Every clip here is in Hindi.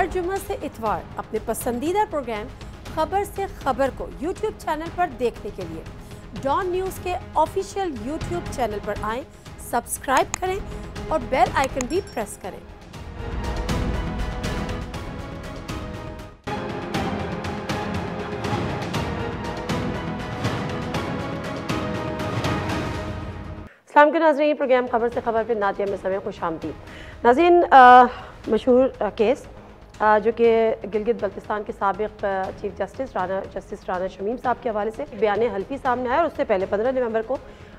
हर जुम्मे से इतवार अपने पसंदीदा प्रोग्राम खबर से खबर को यूट्यूब चैनल पर देखने के लिए डॉन न्यूज़ के ऑफिशियल यूट्यूब चैनल पर आएं, सब्सक्राइब करें और बेल आइकन भी प्रेस करें। अस्सलाम वालेकुम नाज़रीन, प्रोग्राम खबर से खबर पे नातिया में समय खुशामदीद। नाज़रीन, मशहूर केस जो कि गिलगित बल्तिस्तान के साबिक़ चीफ जस्टिस राना शमीम साहब के हवाले से बयान हल्फी सामने आया और उससे पहले 15 नवंबर को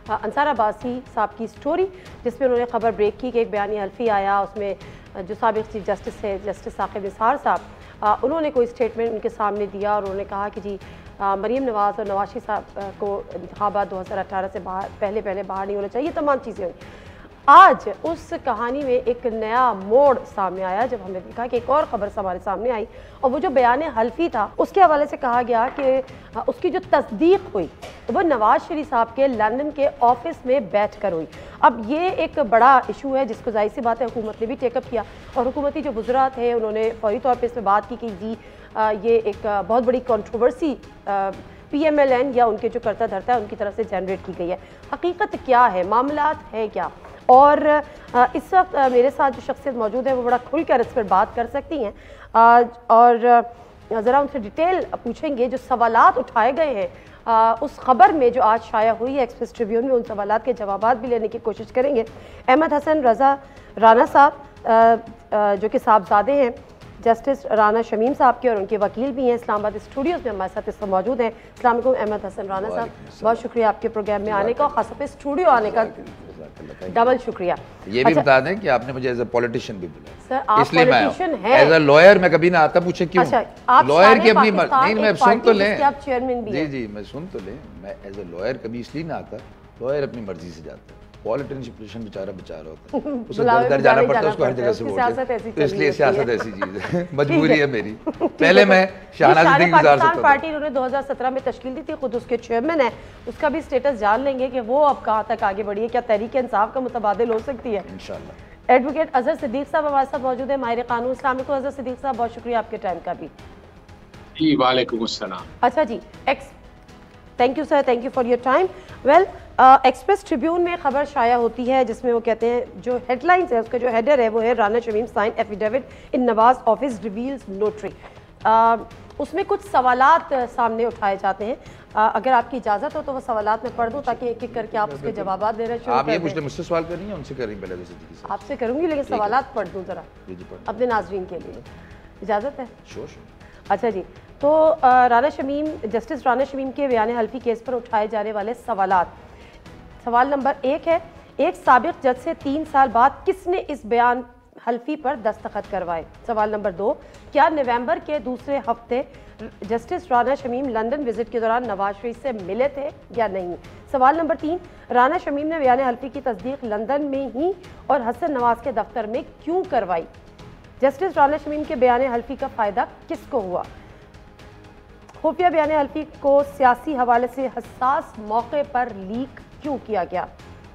अंसार अब्बासी साहब की स्टोरी जिसमें उन्होंने खबर ब्रेक की कि एक बयान हल्फी आया, उसमें जो साबिक़ चीफ जस्टिस है जस्टिस साकिब निसार साहब, उन्होंने कोई स्टेटमेंट उनके सामने दिया और उन्होंने कहा कि जी मरीम नवाज़ और नवाज शरीफ साहब को इंतखाबात 2018 से पहले बाहर नहीं होना चाहिए, तमाम चीज़ें हुई। आज उस कहानी में एक नया मोड़ सामने आया जब हमने देखा कि एक और ख़बर हमारे सामने आई और वो जो बयान हल्फी था उसके हवाले से कहा गया कि उसकी जो तस्दीक हुई तो वो नवाज शरीफ साहब के लंदन के ऑफिस में बैठ कर हुई। अब ये एक बड़ा इशू है जिसको जाहिर सी बात है हुकूमत ने भी टेकअप किया और हुकूमती जो वज़रा थे उन्होंने फौरी तौर पर इस पर बात की कि जी ये एक बहुत बड़ी कंट्रोवर्सी PMLN या उनके जो करता धरता है उनकी तरफ से जनरेट की गई है। हकीकत क्या है, मामलात हैं क्या, और इस वक्त मेरे साथ जो शख्सियत मौजूद है वो बड़ा खुलकर इस पर बात कर सकती हैं और ज़रा उनसे डिटेल पूछेंगे। जो सवालात उठाए गए हैं उस खबर में जो आज शाया हुई है एक्सप्रेस ट्रिब्यून में, उन सवालात के जवाबात भी लेने की कोशिश करेंगे। अहमद हसन रज़ा राना साहब जो कि साहबजादे हैं जस्टिस राना शमीम साहब के और उनके वकील भी हैं, इस्लामाबाद स्टूडियोज़ में हमारे साथ इस वक्त मौजूद हैं। अस्सलाम वालेकुम अहमद हसन राना साहब, बहुत शुक्रिया आपके प्रोग्राम में आने का और ख़ास तौर पे स्टूडियो आने का डबल शुक्रिया। ये भी बता दें कि आपने मुझे एज ए पॉलिटिशियन भी बुलाया सर, आप इसलिए पॉलिटिशियन मैं एज ए लॉयर मैं कभी ना आता, पूछे क्यों? लॉयर की अपनी नहीं, मैं सुन तो लें, आप चेयरमैन भी जी मैं सुन तो लें, मैं एज ए लॉयर कभी इसलिए ना आता, लॉयर अपनी मर्जी से जाता है, पॉलिटिशियन बेचारा होता है, उसे घर जाना पड़ता है, उसको हर जगह से वोट, तो इसलिए सियासत ऐसी चीज है, मजबूरी है मेरी। पहले मैं शहनाज सिद्दीकी गुजार सकता था। पार्टी उन्होंने 2017 में तश्कील दी थी, खुद उसके चेयरमैन है, उसका भी स्टेटस जान लेंगे कि वो अब कहाँ तक आगे बढ़ी है, क्या तहरीक इंसाफ का मुतबादिल हो सकती है इंशाल्लाह। एडवोकेट अजहर सिद्दीक साहब हमारे साथ मौजूद है, माहिर कानून। अस्सलाम वालेकुम अजहर सिद्दीक साहब, बहुत शुक्रिया आपके टाइम का भी। जी वालेकुम अस्सलाम। अच्छा जी, thank you sir, thank you for your time. Well, Express Tribune में खबर शाया होती है जिसमें वो कहते हैं, जो हेडलाइंस है उसका जो हेडर है वो है Rana Shamim sign affidavit in Nawaz office reveals notary. उसमें कुछ सवालात सामने उठाए जाते हैं, अगर आपकी इजाज़त हो तो वो सवालात मैं पढ़ दूँ ताकि एक एक करके आप उसके जवाब दे रहे हैं। आप ये पूछते मुझसे सवाल कर रही हैं, उनसे कर रही हैं? पहले आपसे करूँगी लेकिन सवालात पढ़ दूँ ज़रा अपने नाजरीन के लिए, इजाज़त है? अच्छा जी, तो जस्टिस राना शमीम के बयान हल्फी केस पर उठाए जाने वाले सवालात। सवाल नंबर 1 है, एक साबिक जज से 3 साल बाद किसने इस बयान हल्फी पर दस्तखत करवाए? सवाल नंबर 2, क्या नवंबर के दूसरे हफ्ते justice Rana Shamim London visit के दौरान नवाज शरीफ से मिले थे या नहीं? सवाल नंबर 3, राना शमीम ने बयान हल्फी की तस्दीक लंदन में ही और हसन नवाज के दफ्तर में क्यों करवाई? जस्टिस राना शमीम के बयान हल्फी का फ़ायदा किसको हुआ? खुफिया बयान हल्फी को सियासी हवाले से हसास मौके पर लीक क्यों किया गया?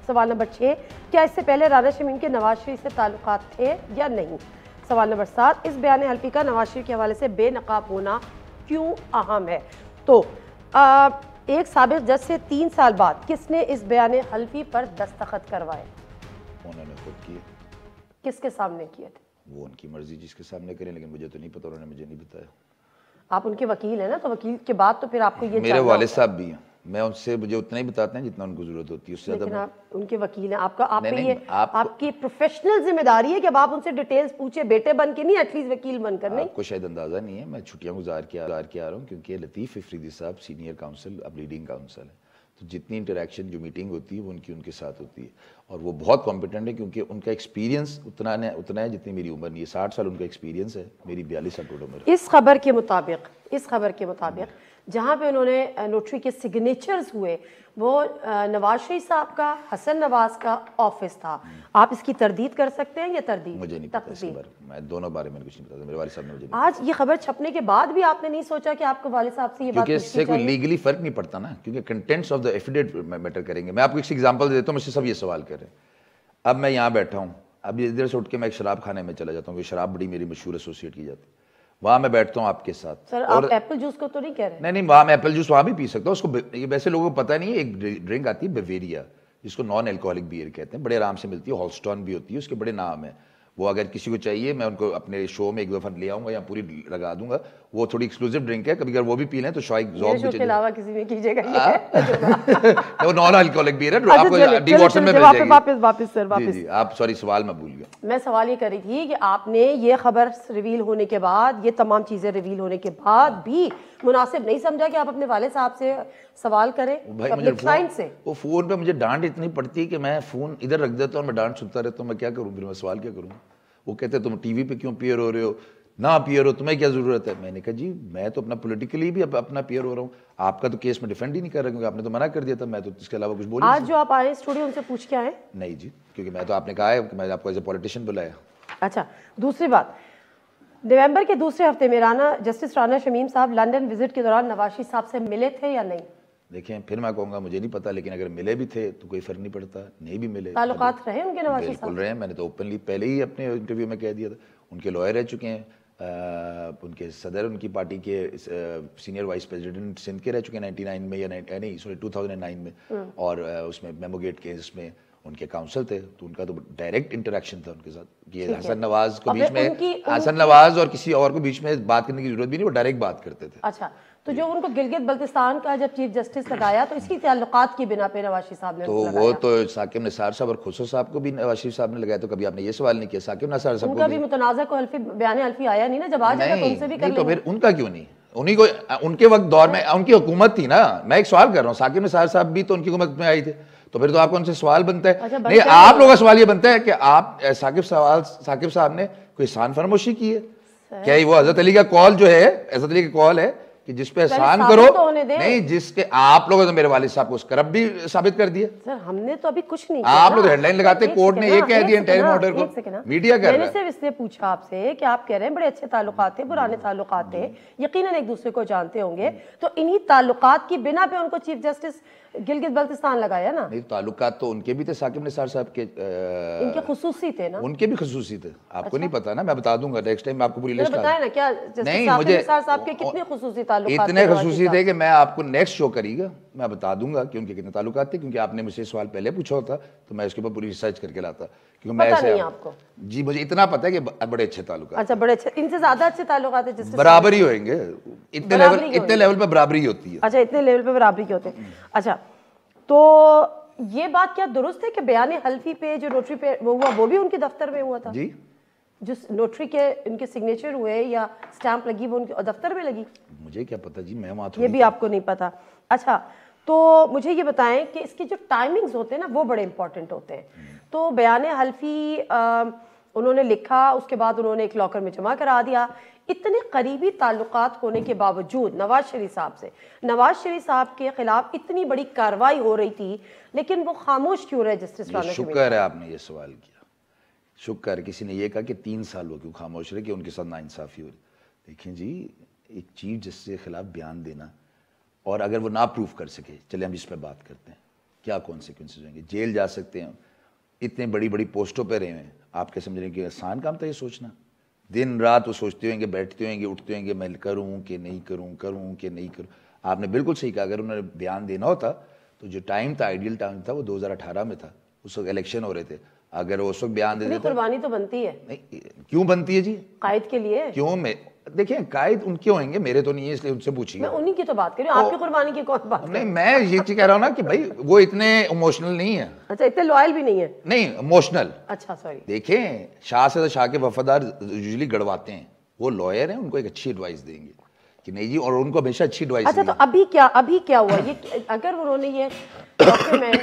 सवाल नंबर 6, क्या इससे पहले राना शमीम के नवाज शरीफ से ताल्लुकात थे या नहीं? सवाल नंबर 7, इस बयान हल्फी का नवाज शरीफ के हवाले से बेनकाब होना क्यों अहम है? तो एक साबिक जज से 3 साल बाद किसने इस बयान हल्फी पर दस्तखत करवाए? उन्होंने खुद किए। किसके सामने किए थे? वो उनकी मर्जी, जिसके सामने करें, लेकिन मुझे तो नहीं पता, उन्होंने मुझे नहीं बताया। आप उनके वकील हैं ना, तो वकील के बाद तो फिर आपको ये मेरे वालिद साहब भी हैं, मैं उनसे मुझे उतना ही बताते हैं जितना उनको जरूरत होती है, उससे ज्यादा। आप उनके वकील हैं, आपकी प्रोफेशनल जिम्मेदारी है कि अब आप उनसे डिटेल्स पूछे, बेटे बन के नहीं, एटलीस्ट वकील बनकर नहीं। आपको शायद अंदाजा नहीं है, मैं छुट्टियां गुजार के आ रहा हूँ क्योंकि लतीफ़ इफरीदी साहब सीनियर काउंसिल, अब लीडिंग काउंसिल है, तो जितनी इंटरेक्शन जो मीटिंग होती है वो उनके साथ होती है और वो बहुत कॉम्पिटेंट है क्योंकि उनका एक्सपीरियंस उतना है जितनी मेरी उम्र नहीं है। 60 साल उनका एक्सपीरियंस है, मेरी 42 साल टोटल उम्र है। इस खबर के मुताबिक जहाँ पे उन्होंने नोटरी के सिग्नेचर्स हुए वो नवाज शरीफ साहब का, हसन नवाज का ऑफिस था। आप इसकी तरदीद कर सकते हैं या तरदीद? मुझे नहीं पता इसके बारे में, मैं दोनों बारे में कुछ नहीं पता, मेरे वालिद साहब ने मुझे आज ये खबर छपने के बाद भी आपने नहीं सोचा कि आपके वालिद साहब से ये बात? क्योंकि इससे कोई लीगली फर्क नहीं पड़ता ना, क्योंकि contents of the affidavit matter करेंगे। मैं आपको एक एग्जांपल देता हूँ, मुझसे सब ये सवाल कर रहे हैं। अब मैं यहाँ बैठा हूँ, अभी इधर से उठ के मैं एक शराब खाने में चला जाता हूँ, शराब बड़ी मेरी मशहूर एसोसिएट की जाती है, वहाँ मैं बैठता हूँ आपके साथ। सर और आप एप्पल जूस को तो नहीं कह रहे? नहीं, वहाँ मैं एप्पल जूस वहाँ भी पी सकता हूँ, उसको ये वैसे लोगों को पता नहीं है, एक ड्रिंक आती है बवेरिया, जिसको नॉन एल्कोहलिक बियर कहते हैं, बड़े आराम से मिलती है, हॉलस्टॉन भी होती है, उसके बड़े नाम है। वो अगर किसी को चाहिए मैं उनको अपने शो में एक दफा ले आऊंगा या पूरी लगा दूंगा, वो थोड़ी एक्सक्लूसिव ड्रिंक है, कभी अगर वो भी पी लें तो शायद ज़ौक़ भी के अलावा किसी में कीजिएगा वो नॉन अल्कोहलिक बियर है, आपको डी व्हाट्सएप में भेज देंगे। वापस सर वापस। जी, आप सॉरी सवाल मैं भूल गया। मैं सवाल ये कर रही थी कि आपने ये खबर रिवील होने के बाद, ये तमाम चीजें रिवील होने के बाद भी मुनासिब नहीं समझा कि आप अपने वाले साहब से सवाल करें भाई अपने क्लाइंट से? वो फोन पे मुझे डांट इतनी पड़ती है कि मैं फोन इधर रख देता हूँ और मैं डांट सुनता रहता हूँ, मैं क्या करूँ फिर, मैं सवाल क्या करूँ? वो कहते तुम टीवी पे क्यों पियर हो रहे हो, ना पियर हो, तुम्हें क्या जरूरत है? मैंने कहा जी मैं तो अपना पॉलिटिकली भी अपना पियर हो रहा हूँ, आपका तो केस में डिफेंड ही नहीं कर रहा क्योंकि आपने तो मना कर दिया था, मैं तो इसके अलावा कुछ बोल। आज जो आप आए स्टूडियो उनसे पूछ के आए? नहीं जी, क्योंकि मैं तो आपने कहा है कि मैं आपको एज ए पॉलिटिशियन बुलाया। अच्छा, दूसरी बात, नवंबर के दूसरे हफ्ते में जस्टिस राना शमीम साहब लंदन विजिट के दौरान नवाज शरीफ साहब से मिले थे या नहीं? देखें फिर मैं कहूँगा मुझे नहीं पता, लेकिन अगर मिले भी थे तो कोई फर्क नहीं पड़ता, नहीं भी मिले ताल्लुकात रहे उनके नवाज शरीफ साहब? बिल्कुल रहे, मैंने तो ओपनली पहले ही अपने इंटरव्यू में कह दिया था, उनके लॉयर रह चुके हैं, उनके सदर उनकी पार्टी के सीनियर वाइस प्रेसिडेंट सिंध के रह चुके हैं 99 में या नहीं सॉरी 2009 में, और उसमें मेमोगेट केस में उनके काउंसिल थे, तो उनका तो डायरेक्ट इंटरेक्शन था उनके साथ कि हसन नवाज को बीच में, हसन नवाज और किसी और को बीच में बात करने की जरूरत भी नहीं, वो डायरेक्ट बात करते थे। अच्छा, तो जो उनको गिलगित बल्तिस्तान का जब चीफ जस्टिस लगाया तो इसकी ताल्लुकात की बिना पे नवाज शरीफ साहब ने तो वो तो साकिब निसार साहब और खुसरो साहब को भी नवाज शरीफ साहब ने लगाया, तो कभी आपने ये सवाल नहीं किया साकिब निसार साहब को भी मुतनाज़ा को हल्फी बयान हल्फी आया नहीं ना, जब आ जाएगा तो उनसे भी कर लेंगे। तो फिर उनका क्यों नहीं, उन्हीं को उनके वक्त दौर में उनकी हुकूमत थी ना, मैं एक सवाल कर रहा हूँ, साकिब निसार साहब भी तो उनकी हुकूमत में आई थे, तो फिर तो आपको उनसे सवाल बनता है। अच्छा, नहीं आप लोगों का सवाल ये बनता है कि आप साकिब साहब ने कोई एहसान फरामोशी की है क्या? वो हजरत अली का कॉल जो है, हजरत अली का कॉल है कि जिस पे एहसान करो, नहीं जिसके आप लोगों ने मेरे वालिद साहब को करब भी साबित कर दिया। सर हमने तो अभी कुछ नहीं, आप लोग हेडलाइन लगाते, कोर्ट ने ये कह दिया इंटरिम ऑर्डर को, मीडिया कर रहा है। मैंने सिर्फ इसलिए पूछा आपसे कि आप कह रहे हैं बड़े अच्छे ताल्लुकात थे, पुराने ताल्लुकात थे, यकीनन एक दूसरे को जानते होंगे, तो इन्हीं ताल्लुकात की बिना पे उनको चीफ जस्टिस गिलगित बल्तिस्तान लगाया ना? नहीं, ताल्लुकात तो उनके भी थे साकिब निसार साहब के, इनके खुसूसी थे ना? उनके भी खुसूसी थे, आपको नहीं पता ना, मैं बता दूंगा नेक्स्ट टाइम आपको पूरी लिस्ट बताएं ना, क्या नहीं मुझे निसार साहब के कितने खुसूसी ताल्लुकात? इतने खुसूसी थे कि मैं आपको नेक्स्ट शो करीगा मैं बता दूंगा कि उनके कितने ताल्लुकात थे, क्योंकि आपने मुझसे सवाल पहले पूछा होता तो मैं इसके ऊपर पूरी रिसर्च करके लाता, क्योंकि मैं ऐसे आपको जी मुझे इतना पता है कि बड़े अच्छे ताल्लुकात। अच्छा, बड़े अच्छे, इनसे ज्यादा अच्छे ताल्लुकात है जिससे बराबरी होंगे, इतने लेवल पे बराबरी होती है। अच्छा, इतने लेवल पे बराबरी होते हैं। अच्छा, तो ये बात क्या दुरुस्त है कि बयान हल्फी पे जो नोटरी पे वो हुआ वो भी उनके दफ्तर में हुआ था जी? जो नोटरी के उनके सिग्नेचर हुए या स्टैंप लगी वो उनके दफ्तर में लगी? मुझे क्या पता जी, मैं वहाँ ये भी आपको नहीं पता। अच्छा, तो मुझे ये बताएं कि इसके जो टाइमिंग्स होते हैं ना वो बड़े इंपॉर्टेंट होते हैं। तो बयान हल्फी उन्होंने लिखा, उसके बाद उन्होंने एक लॉकर में जमा करा दिया। इतने करीबी ताल्लुकात होने के बावजूद नवाज शरीफ साहब के खिलाफ इतनी बड़ी कार्रवाई हो रही थी, लेकिन वो खामोश क्यों रहे जस्टिस राना? शुक्र है आपने ये सवाल किया, शुक्र है किसी ने ये कहा कि 3 साल वो क्यों खामोश रहे कि उनके साथ नाइंसाफी हो रही। देखें जी, एक चीफ जस्टिस के खिलाफ बयान देना और अगर वो ना प्रूफ कर सके, चले हम इस पर बात करते हैं, क्या कॉन्सिक्वेंसेज होंगे, जेल जा सकते हैं, इतने बड़ी बड़ी पोस्टों पर रहे हैं, आप क्या समझ रहे हैं कि आसान काम था ये सोचना? दिन रात वो सोचते होंगे, बैठते होंगे, उठते होंगे, मैं करूं कि नहीं करूं, करूं कि नहीं करूं। आपने बिल्कुल सही कहा, अगर उन्होंने बयान देना होता तो जो टाइम था, आइडियल टाइम था, वो 2018 में था, उस वक्त इलेक्शन हो रहे थे, अगर वो उस वक्त बयान दे देते। कुर्बानी तो बनती है। नहीं, क्यों बनती है जी? कायद के लिए क्यों? मैं देखिए कायद उनके होंगे, मेरे तो नहीं है, इसलिए उनसे पूछिए। मैं उन्हीं की तो बात कर रही हूं, आपकी कुर्बानी की कौन बात? नहीं, मैं ये चीज कह रहा हूं ना कि भाई वो इतने इमोशनल नहीं है। अच्छा, इतने लॉयल भी नहीं है? नहीं, इमोशनल। अच्छा, सॉरी। देखें, शाह से शाह के वफादार यूजुअली गड़वाते हैं, वो लॉयर हैं, उनको एक अच्छी एडवाइस देंगे कि नहीं जी, और उनको हमेशा अच्छी एडवाइस। अच्छा, तो अभी क्या हुआ ये, अगर उन्होंने ये डॉक्यूमेंट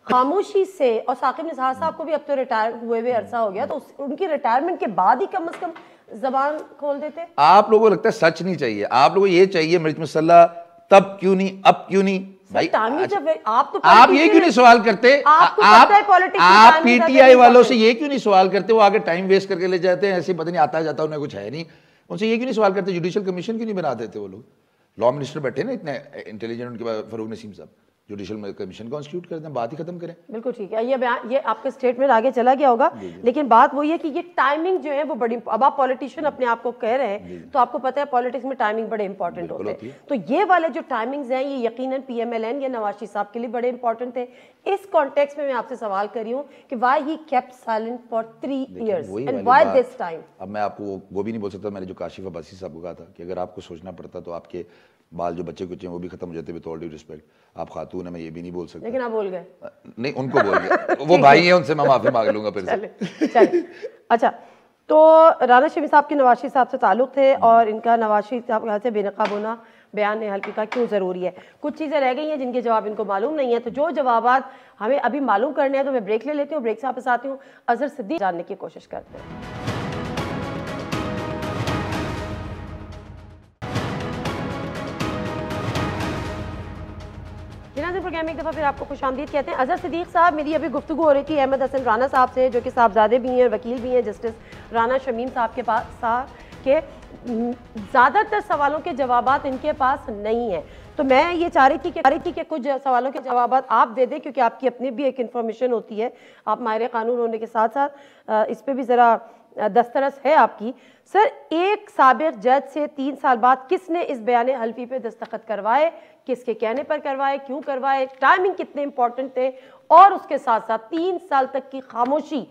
खामोशी से, और साकिब निसार साहब को भी अब तो रिटायर हुए अरसा हो गया, तो उनकी रिटायरमेंट के बाद ही कम से कम जबान खोल देते। आप लोगों को लगता है सच नहीं चाहिए, आप लोगों को ये चाहिए मिर्च मसल्ला, तब क्यों नहीं, अब क्यों नहीं भाई? आप ये क्यों नहीं सवाल करते? आप पीटीआई वालों से ये क्यों नहीं सवाल करते? वो आगे टाइम वेस्ट करके ले जाते हैं, ऐसे पता नहीं आता जाता उन्हें कुछ है नहीं, उनसे ये क्यों नहीं सवाल करते? जुडिशियल कमिशन क्यों नहीं बना देते वो लोग? लॉ मिनिस्टर बैठे ना इतने इंटेलिजेंट उनके पास, फरूक नसीम साहब, जुडिशल कमीशन कॉन्स्टिट्यूट कर दें, बात ही खत्म करें। बिल्कुल ठीक है, ये आपके स्टेटमेंट आगे चला गया होगा, लेकिन बात वही है कि ये टाइमिंग जो है वो बड़ी, अब आप पॉलिटिशियन अपने आप को कह रहे हैं तो आपको पता है पॉलिटिक्स में टाइमिंग बड़े इंपॉर्टेंट होते हैं, तो ये वाले जो टाइमिंग्स हैं ये यकीनन PMLN या नवाज शरीफ साहब के लिए बड़े इंपॉर्टेंट थे। इस कॉन्टेक्स्ट में मैं आपसे सवाल कर रही हूँ कि why he kept silent for 3 years and why this time. अब मैं आपको वो भी नहीं बोल सकता, मैंने जो काशिफ अब्बासी साहब को कहा था कि अगर आपको सोचना पड़ता तो आपके बाल जो बच्चे कुछ हैं वो भी खत्म हो जाते, विद ऑल ड्यू रिस्पेक्ट। आप खातून है, मैं ये भी नहीं बोल सकता, लेकिन आप बोल गए। नहीं, उनको बोल गए, वो भाई हैं, उनसे मैं माफी मांग लूंगा फिर से। चलिए अच्छा, तो राना शमीम साहब के नवाज शरीफ साहब से ताल्लुक थे और इनका नवाज शरीफ साहब से बेनकाब होना बयान हल्की का क्यों ज़रूरी है। कुछ चीज़ें रह गई हैं जिनके जवाब इनको मालूम नहीं है, तो जो जवाबात हमें अभी मालूम करने हैं तो मैं ब्रेक ले लेती हूँ, ब्रेक से वापस आती हूँ, अजहर सिद्दीक जानने की कोशिश करते हैं। प्रोग्राम एक दफ़ा फिर आपको खुशामदीद कहते हैं। अजहर सिद्दीक साहब, मेरी अभी गुफ्तगू हो रही थी अहमद हसन राना साहब से, जो कि साहबजादे भी हैं, वकील भी हैं, जस्टिस राना शमीम साहब के पास के ज़्यादातर सवालों के जवाबात इनके पास नहीं हैं, तो मैं ये चाह रही थी कि कुछ सवालों के जवाबात आप दे दें, क्योंकि आपकी अपनी भी एक इन्फॉर्मेशन होती है, आप माहिर कानून होने के साथ साथ इस पर भी ज़रा दस्तरस है आपकी। सर, एक साबिक जज से 3 साल बाद किसने इस बयान हल्फी पे दस्तखत करवाए, किसके कहने पर करवाए, क्यों करवाए, टाइमिंग कितने इंपॉर्टेंट थे, और उसके साथ साथ 3 साल तक की खामोशी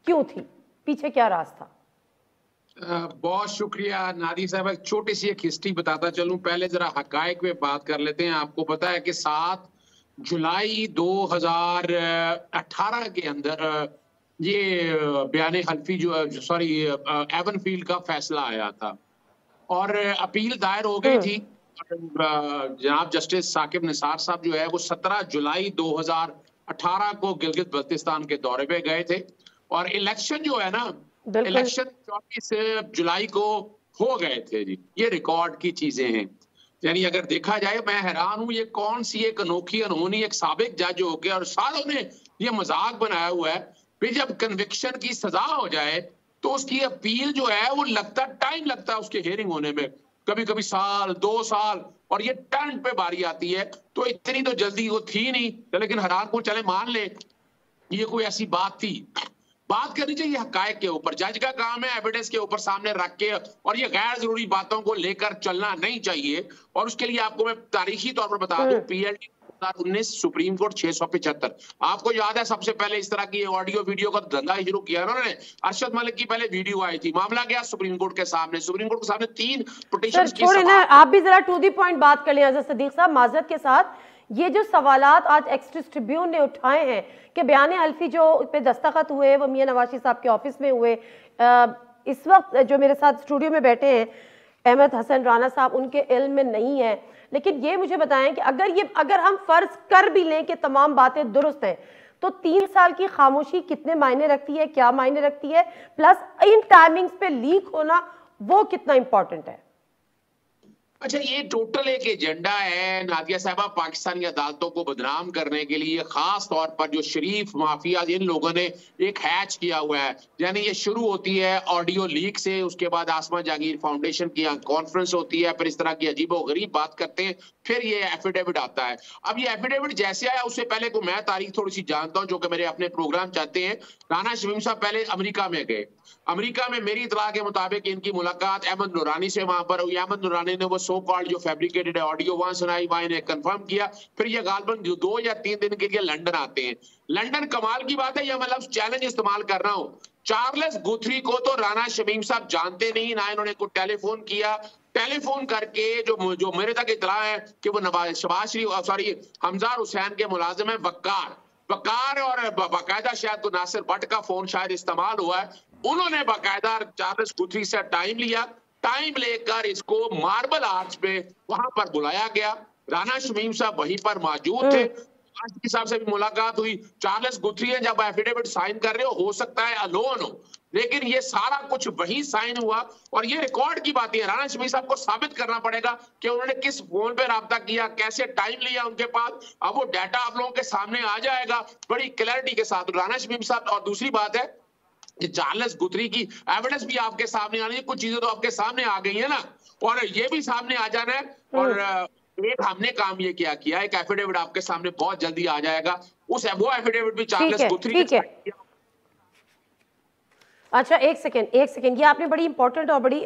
क्यों थी, पीछे क्या राज था? बहुत शुक्रिया नादी साहब। एक छोटी सी एक हिस्ट्री बताता चलूं, पहले जरा हकायक में बात कर लेते हैं। आपको पता है कि 7 जुलाई 2018 के अंदर ये बयान हल्फी एवनफील्ड का फैसला आया था और अपील दायर हो गई थी। जनाब जस्टिस साकिब निसार साहब जो है वो 17 जुलाई 2018 को गिलगित बल्तिस्तान के दौरे पे गए थे और इलेक्शन जो है ना, इलेक्शन 24 जुलाई को हो गए थे जी। ये रिकॉर्ड की चीजें हैं, यानी अगर देखा जाए, मैं हैरान हूं ये कौन सी एक अनोखी अनहोनी, एक साबिक जज हो गया और सालों ने ये मजाक बनाया हुआ है, फिर जब कन्विक्शन की सजा हो जाए तो उसकी अपील जो है वो टाइम लगता है उसके हियरिंग होने में, कभी कभी साल 2 साल, और ये टर्न पे बारी आती है, तो इतनी तो जल्दी वो थी नहीं। लेकिन हैरान को चले मान ले ये कोई ऐसी बात थी, बात करनी चाहिए हकायक के ऊपर। जज का काम है एविडेंस के ऊपर सामने रख के, और ये गैर जरूरी बातों को लेकर चलना नहीं चाहिए। और उसके लिए आपको मैं तारीखी तौर पर बता दूं, PLD 2019 सुप्रीम कोर्ट 675, आपको याद है सबसे पहले इस तरह की ऑडियो वीडियो का धंधा शुरू किया उन्होंने, अरशद मलिक की पहले वीडियो आई थी, मामला गया सुप्रीम कोर्ट के सामने, सुप्रीम कोर्ट के सामने 3 पिटीशंस की थोड़े ना आप भी जरा टू द पॉइंट बात कर लें अजहर सिद्दीक साहब, माजरत के साथ। ये जो सवालात आज एक्सप्रेस ट्रिब्यून ने उठाए हैं कि बयान हल्फी जो पे दस्तखत हुए वो मियां नवाज शरीफ साहब के ऑफिस में हुए, इस वक्त जो मेरे साथ स्टूडियो में बैठे हैं अहमद हसन राना साहब, उनके इल्म में नहीं है। लेकिन ये मुझे बताएं कि अगर हम फर्ज कर भी लें कि तमाम बातें दुरुस्त हैं, तो 3 साल की खामोशी कितने मायने रखती है, क्या मायने रखती है, प्लस इन टाइमिंग्स पे लीक होना वो कितना इंपॉर्टेंट है? अच्छा, ये टोटल एक एजेंडा है नादिया साहबा, पाकिस्तानी अदालतों को बदनाम करने के लिए, खास तौर पर जो शरीफ माफिया इन लोगों ने एक हैच किया हुआ है। यानी ये शुरू होती है ऑडियो लीक से, उसके बाद आसमा जहांगीर फाउंडेशन की कॉन्फ्रेंस होती है, फिर इस तरह की अजीबोगरीब बात करते हैं, फिर ये एफिडेविट आता है। अब ये एफिडेविट जैसे आया उससे पहले को मैं तारीख थोड़ी सी जानता हूं, जो कि मेरे अपने प्रोग्राम चाहते हैं। राना शमीम साहब पहले अमेरिका में गए, अमेरिका में मेरी इतला के मुताबिक इनकी मुलाकात अहमद नूरानी से वहां पर हुई। अहमद नूरानी ने वो सो कॉल्ड जो फैब्रिकेटेड ऑडियो वहां सुनाई, वहां इन्हें कंफर्म किया, फिर ये गालबन 2 या 3 दिन के लिए लंदन आते हैं। लंदन कमाल की बात है, ये मतलब चैलेंज इस्तेमाल कर रहा हूं, चार्ल्स गुथरी को तो राना शमीम साहब जानते नहीं, ना इन्होंने कोई टेलीफोन किया। टेलीफोन करके जो मेरे तक इतला है कि वो हमजार हुसैन के मुलाजिम है वकार और बाकायदा शायद तो नासिर भट्ट का फोन शायद इस्तेमाल हुआ है, उन्होंने बाकायदा चार्ल्स गुथरी से टाइम लिया, टाइम लेकर इसको मार्बल आर्च पे वहां पर बुलाया गया। राना शमीम साहब वहीं पर मौजूद थे, साहब से भी मुलाकात हुई। चार्ल्स गुथरी है जब एफिडेविट साइन कर रहे हो सकता है अलोन हो, लेकिन ये सारा कुछ वही साइन हुआ और ये रिकॉर्ड की बात है। राना शमीम साहब को साबित करना पड़ेगा कि उन्होंने किस फोन पे राब्ता किया, कैसे टाइम लिया उनके पास। अब वो डाटा आप लोगों के सामने आ जाएगा बड़ी क्लैरिटी के साथ राना शमीम साहब। और दूसरी बात है कि चार्ल्स गुथरी की एविडेंस भी आपके सामने आनी है, कुछ चीजें तो आपके सामने आ गई है ना, और ये भी सामने आ जाना है। और एक हमने काम ये क्या किया, एक एफिडेविट आपके सामने बहुत जल्दी आ जाएगा, वो एफिडेविट भी ठीक चार्ल्स है, गुथरी ठीक है। अच्छा, एक सेकेंड, ये आपने बड़ी इंपॉर्टेंट और बड़ी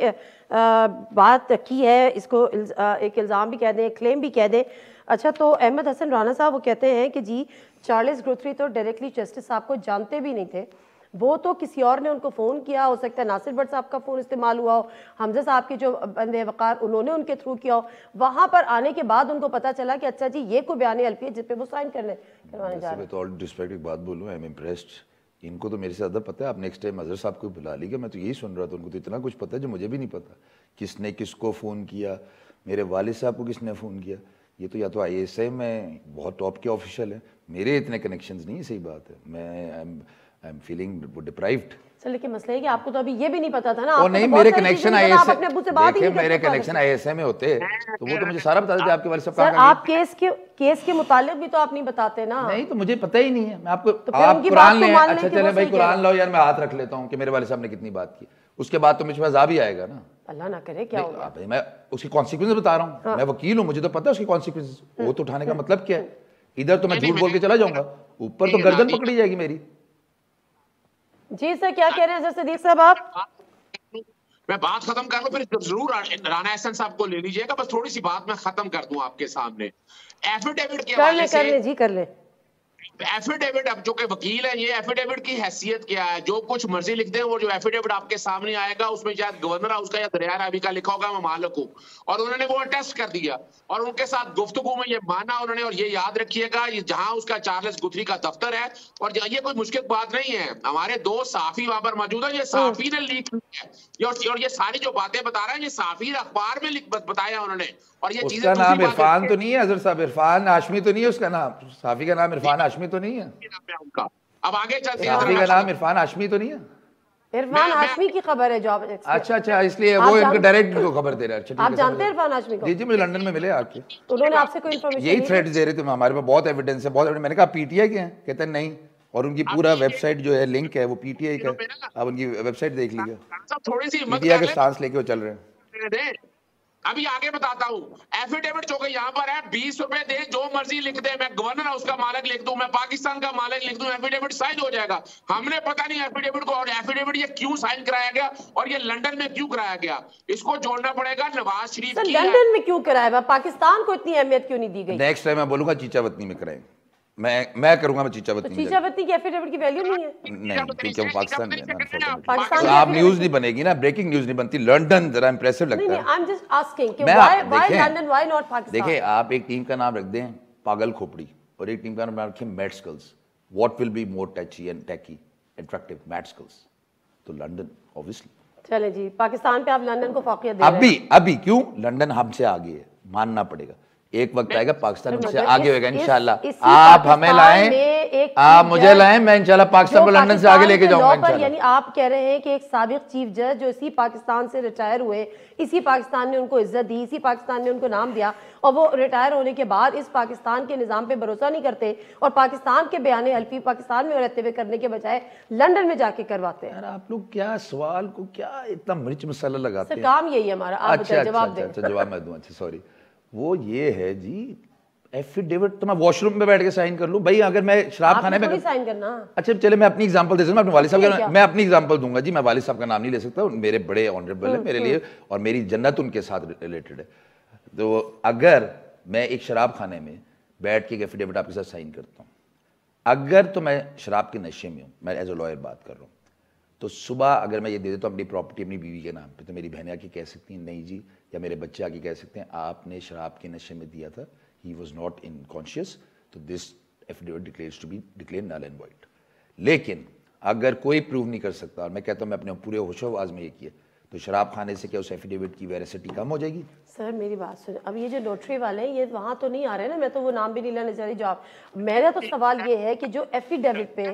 बात की है, इसको एक इल्ज़ाम भी कह दें, क्लेम भी कह दें। अच्छा, तो अहमद हसन राना साहब वो कहते हैं कि जी चार्ल्स गुथरी तो डायरेक्टली जस्टिस साहब को जानते भी नहीं थे, वो तो किसी और ने उनको फ़ोन किया, हो सकता है नासिर भट्ट साहब का फ़ोन इस्तेमाल हुआ हो, हमजा साहब के जो बंदे वकार उन्होंने उनके थ्रू किया हो, वहाँ पर आने के बाद उनको पता चला कि अच्छा जी ये कोई बयान हल्फी है जिस पे वो साइन करवाने जा रहे हैं। तो ऑल रिस्पेक्ट एक बात बोलूँ, आई एम इम्प्रेस्ड, इनको तो मेरे से ज़्यादा पता है। आप नेक्स्ट टाइम अजहर साहब को बुला लीजिए, मैं तो यही सुन रहा था, उनको तो इतना कुछ पता है जो मुझे भी नहीं पता, किसने किसको फ़ोन किया, मेरे वालिद साहब को किसने फ़ोन किया। ये तो या तो ISI में बहुत टॉप के ऑफिशियल हैं, मेरे इतने कनेक्शंस नहीं है, सही बात है, मैं I am feeling deprived. Sir लेकिन मसला है कि आपको तो अभी ये भी नहीं पता था ना। और नहीं, मेरे कनेक्शन ISI, देखिए मेरे कनेक्शन ISI में होते तो वो तो मुझे सारा बता देते आपके वाले सब। सर आप केस के मुतालिक भी तो आप नहीं बताते ना। नहीं तो मुझे पता ही नहीं है, मैं आपको तो आप कुरान ले, अच्छा चले भाई कुरान लो लाओ यार, मैं हाथ रख लेता हूँ कि मेरे वाले साहब ने कितनी बात की, उसके बाद तो मुझे अज़ाब ही आएगा ना। अल्लाह ना करे क्या होगा। मैं उसकी कॉन्सिक्वेंस बता रहा हूँ, मैं वकील हूँ, मुझे तो पता है उसकी कॉन्सिक्वेंस। वो तो उठाने का मतलब क्या है, इधर तो मैं झूठ बोल के चला जाऊंगा, ऊपर तो गर्दन पकड़ी जाएगी मेरी। जी सर क्या कह रहे हैं सर सदीक साहब आप? मैं बात खत्म कर लूं फिर जरूर राना एहसन साहब को ले लीजिएगा, बस थोड़ी सी बात मैं खत्म कर दूं आपके सामने। एफिडेविट के हवाले से कर ले एफिडेविट, अब जो के वकील है, ये एफिडेविट की हैसियत क्या है, जो कुछ मर्जी लिख दें, वो जो एफिडेविट आपके सामने आएगा उसमें शायद गवर्नर हाउस का या दरिया रावी का लिखा होगा मैं मालिक हूं, और उन्होंने वो अटेस्ट कर दिया और उनके साथ गुफ्तगू में ये माना उन्होंने। और ये याद रखिएगा, ये जहां उसका चार्ल्स गुथरी का दफ्तर है, और ये कोई मुश्किल बात नहीं है, हमारे 2 सहाफी वहां पर मौजूद है, ये सहाफी ने लीक किया है, और ये सारी जो बातें बता रहे हैं ये सहाफी अखबार में बताया उन्होंने। और ये उसका नाम इरफान तो नहीं है अजहर साहब, इरफान हाशमी तो नहीं है उसका नाम, साफी का नाम इरफान हाशमी तो नहीं है उनका। अब आगे चलते हैं, साफी का नाम इरफान हाशमी तो नहीं है, इरफान हाशमी की खबर है जॉब। अच्छा इसलिए वो इनको डायरेक्ट को खबर दे रहा है। आप जानते हैं इरफान हाशमी को? जी मुझे लंदन में मिले आके, उन्होंने आपसे कोई इंफॉर्मेशन यही थ्रेड्स दे रहे थे, हमारे पास बहुत एविडेंस है, बहुत एविडेंस। मैंने कहा PTI के हैं, कहते हैं नहीं, और उनकी पूरा वेबसाइट जो है लिंक है वो PTI का है, आप उनकी वेबसाइट देख लीजिए, थोड़ी सी PTI के स्टांस लेके वो चल रहे हैं। अभी आगे बताता हूँ, एफिडेविट जो कि यहाँ पर है, 20 रुपए दे, जो मर्जी लिख दे, मैं गवर्नर हाउस का मालिक लिख दूं, मैं पाकिस्तान का मालिक लिख दूं, एफिडेविट साइन हो जाएगा। हमने पता नहीं एफिडेविट को, और एफिडेविट ये क्यों साइन कराया गया और ये लंदन में क्यों कराया गया, इसको जोड़ना पड़ेगा नवाज शरीफ की। लंदन में क्यों कराया, पाकिस्तान को इतनी अहमियत क्यों नहीं दी गई? नेक्स्ट टाइम मैं बोलूंगा चीचावतनी में कराएं, मैं करूंगा, मैं चीचावतनी। चीचावतनी की एफिडेविट की वैल्यू नहीं है? नहीं, क्योंकि हम पाकिस्तान में हैं, पाकिस्तान आप न्यूज़ नहीं बनेगी ना, ब्रेकिंग न्यूज़ नहीं बनती। लंदन जरा इंप्रेसिव लगता है। आई एम जस्ट आस्किंग कि why London, why not Pakistan? देखिए, आप एक टीम का नाम रख दें पागल खोपड़ी और एक टीम का नाम रखें mad skulls, what will be more touchy and tacky attractive? Mad skulls, तो लंदन ऑब्वियसली। चले जी, पाकिस्तान पे आप लंदन को फौकियत दे रहे हैं। अभी क्यों? लंदन हमसे आगे है, मानना पड़ेगा, एक वक्त आएगा पाकिस्तान हमसे आगे होगा इंशाल्लाह। आप हमें लाएं, आप मुझे लाएं, मैं इंशाल्लाह पाकिस्तान को लंदन से आगे लेके जाऊंगा इंशाल्लाह। यानी आप कह रहे हैं कि एक साबिक चीफ जज जो इसी पाकिस्तान से रिटायर हुए, इसी पाकिस्तान ने उनको इज्जत दी, इसी पाकिस्तान ने उनको नाम दिया, और वो रिटायर होने के बाद इस पाकिस्तान के निज़ाम पे भरोसा नहीं करते और पाकिस्तान के बयान हल्फी पाकिस्तान में रहते हुए करने के बजाय लंदन में जाके करवाते हैं। आप लोग क्या सवाल को क्या इतना मिर्च मसाला लगाते हैं? काम यही है हमारा। आप जवाब दें। जवाब मैं दूं। अच्छा सॉरी, वो ये है जी, एफिडेविट तो मैं वॉशरूम में बैठ के साइन कर लूं भाई, अगर मैं शराब खाने में साइन करना। अच्छा चले, मैं अपनी एग्जांपल दे सकता हूं, अपने वालिद साहब का मैं अपनी एग्जांपल दूंगा जी। मैं वालिद साहब का नाम नहीं ले सकता, मेरे बड़े ऑनरेबल है मेरे लिए, और मेरी जन्नत उनके साथ रिलेटेड है। तो अगर मैं एक शराब खाने में बैठ के एक एफिडेविट आपके साथ साइन करता हूँ, अगर तो मैं शराब के नशे में हूँ, मैं एज ए लॉयर बात कर रहा हूँ, तो सुबह अगर मैं ये दे देता हूँ अपनी प्रॉपर्टी अपनी बीवी के नाम पे, तो मेरी बहनें आके कह सकती हैं नहीं जी, या मेरे बच्चे आके कह सकते हैं आपने शराब के नशे में दिया था, he was not in conscious, तो this affidavit declares to be declared null and void. लेकिन अगर कोई प्रूव नहीं कर सकता, और मैं कहता हूँ मैं अपने पूरे होशो-हवास में ये किया, तो शराब खाने से क्या उस एफिडेविट की वेरासिटी कम हो जाएगी? सर मेरी बात सुन, अब ये जो नोटरी वाले हैं ये वहाँ तो नहीं आ रहे ना, मैं तो वो नाम भी नहीं लेना चाह रही। जो आप, मेरा तो सवाल ये है कि जो एफिडेविट पे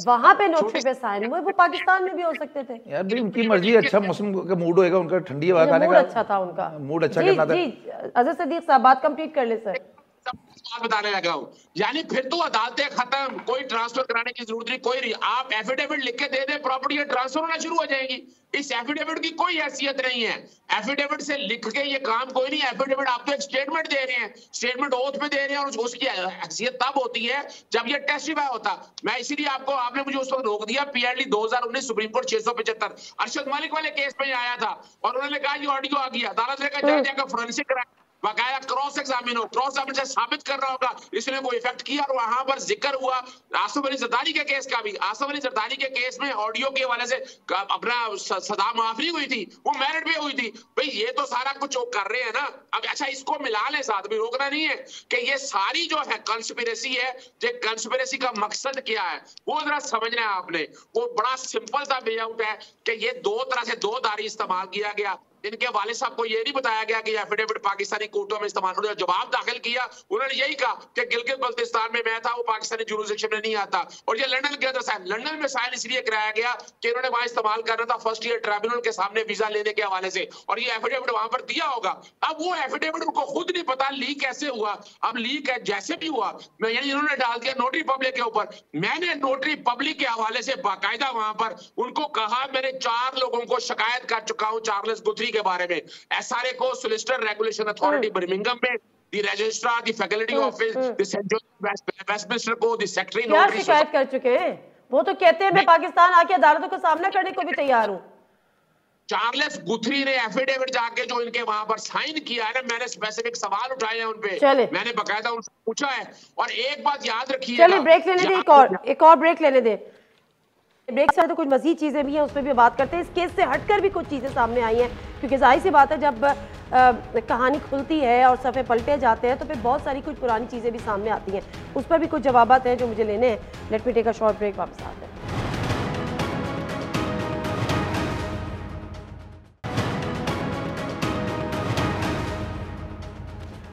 वहाँ पे नोटरी पे साइन हुए, वो पाकिस्तान में भी हो सकते थे यार भाई, उनकी मर्जी, अच्छा मौसम का मूड होएगा उनका, ठंडी हवा खाने का अच्छा था उनका मूड अच्छा करना था। अजहर सदीक साहब बात कंप्लीट कर ले सर। बात बताने लगा हूं, यानी फिर तो अदालतें खत्म, कोई ट्रांसफर कराने की जरूरत नहीं, कोई आप एफिडेविट लिख के दे दे, प्रॉपर्टी ट्रांसफर होना शुरू हो जाएगी। इस एफिडेविट की कोई हैसियत नहीं है, एफिडेविट से लिख के ये काम कोई नहीं। एफिडेविट आप तो एक स्टेटमेंट दे रहे हैं, स्टेटमेंट ओथ में दे रहे हैं, और उसकी हैसियत तब होती है जब ये टेस्टिफाई होता। मैं इसीलिए आपने मुझे उस वक्त रोक दिया। पीएलडी 2019 सुप्रीम कोर्ट 675 अरशद मालिक वाले केस में आया था, और उन्होंने कहा ये ऑडियो आ गया, अदालत ने कहा जाकर फोरेंसिक कराया, बाकायदा क्रॉस एग्जामिन हो, क्रॉस एग्जामिन से साबित कर रहा होगा इसने वो इफेक्ट किया। और वहां पर जिक्र हुआ आसिफ अली जरदारी के केस का भी। आसिफ अली जरदारी के केस में ऑडियो के हवाले से अपना सदा माफ नहीं हुई थी, वो मेरिट पे हुई थी। भाई ये तो सारा कुछ कर रहे हैं ना। अब अच्छा इसको मिला ले साथ में, रोकना नहीं है कि ये सारी जो है कंस्पिरेसी है, ये कंस्पिरेसी का मकसद क्या है वो जरा समझना है आपने। वो बड़ा सिंपल सा वे आउट है कि ये दो तरह से दो दारी इस्तेमाल किया गया। इनके वालिद साहब को ये नहीं बताया गया कि एफिडेविट पाकिस्तानी कोर्टों में इस्तेमाल, उन्होंने जवाब दाखिल किया, उन्होंने यही कहा कि गिलगित बल्तिस्तान में मैं था, वो पाकिस्तानी जुरिसडिक्शन में नहीं आता। और ये लंदन के अंदर साइन, लंदन में साइन इसलिए कराया गया कि इन्होंने वहां इस्तेमाल करना था फर्स्ट ईयर ट्राइब्यूनल के सामने वीजा लेने के हवाले से, और ये एफिडेविट वहां पर दिया होगा। अब वो एफिडेविट उनको खुद नहीं पता लीक कैसे हुआ। अब लीक है जैसे भी हुआ, मैं यानी इन्होंने डाल दिया नोटरी पब्लिक के ऊपर। मैंने नोटरी पब्लिक के हवाले से बाकायदा वहां पर उनको कहा, मैंने 4 लोगों को शिकायत कर चुका हूं चार्ल्स गुथरी के बारे में, एसआरए को, सोलिसिटर रेगुलेशन अथॉरिटी बर्मिंघम में, the registrar, the faculty office, the Saint Joseph Westminster को, द सेक्रेटरी नोटरी शिकायत कर चुके हैं। वो तो कहते हैं मैं पाकिस्तान आके अदालतों का सामना करने को भी तैयार हूं। चार्ल्स गुथरी ने एफिडेविट जाके जो इनके वहां पर साइन किया है ना, मैंने स्पेसिफिक सवाल उठाए हैं उन पे, मैंने बकायदा उनसे पूछा है। और एक बात याद रखिए, चलिए ब्रेक लेने दे, एक और ब्रेक लेने दे। ब्रेक से तो कुछ मजीद चीज़ें भी हैं, उस पर भी बात करते हैं। इस केस से हटकर भी कुछ चीज़ें सामने आई हैं, क्योंकि जाहिर सी बात है जब कहानी खुलती है और सफ़े पलटे जाते हैं तो फिर बहुत सारी कुछ पुरानी चीज़ें भी सामने आती हैं। उस पर भी कुछ जवाबात हैं जो मुझे लेने हैं। Let me take a short break, वापस आते हैं।